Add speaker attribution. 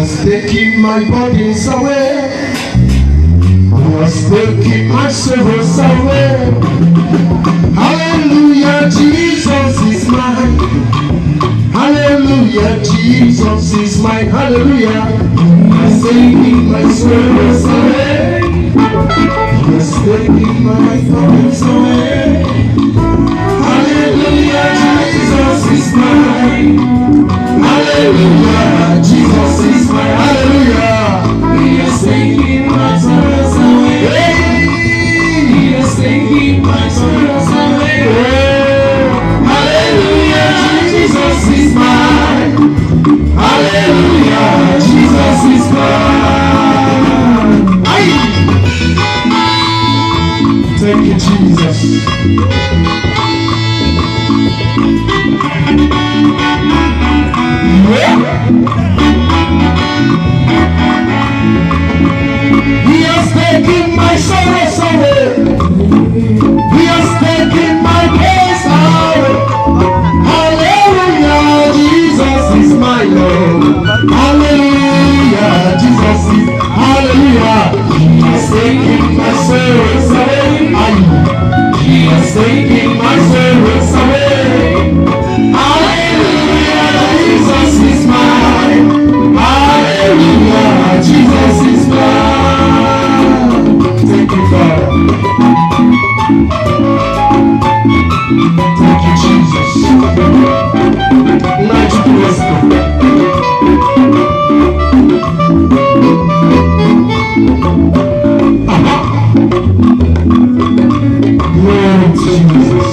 Speaker 1: has taken my burdens away. He has taken my sorrows away. Hallelujah, Jesus is mine. Hallelujah, Jesus is mine. Hallelujah. He has taken my sorrows away. He has taken my burdens away. Hallelujah, Jesus is mine. Hallelujah, Jesus is mine. Hallelujah. He has taken my sorrows away. He has taken my sorrows away. Hallelujah, Jesus is mine. Hallelujah, Jesus is mine. Aye. Thank you, Jesus. He has taken my sorrows away. He has taken my pains away. Hallelujah, Jesus is my Lord. Hallelujah, Jesus is. Hallelujah. He has taken my sorrows away. He has taken my sorrows away. Hallelujah, Jesus is mine. Hallelujah, Jesus is mine. Thank you, Father. Thank you, Jesus. Light to bless them. Glory to Jesus.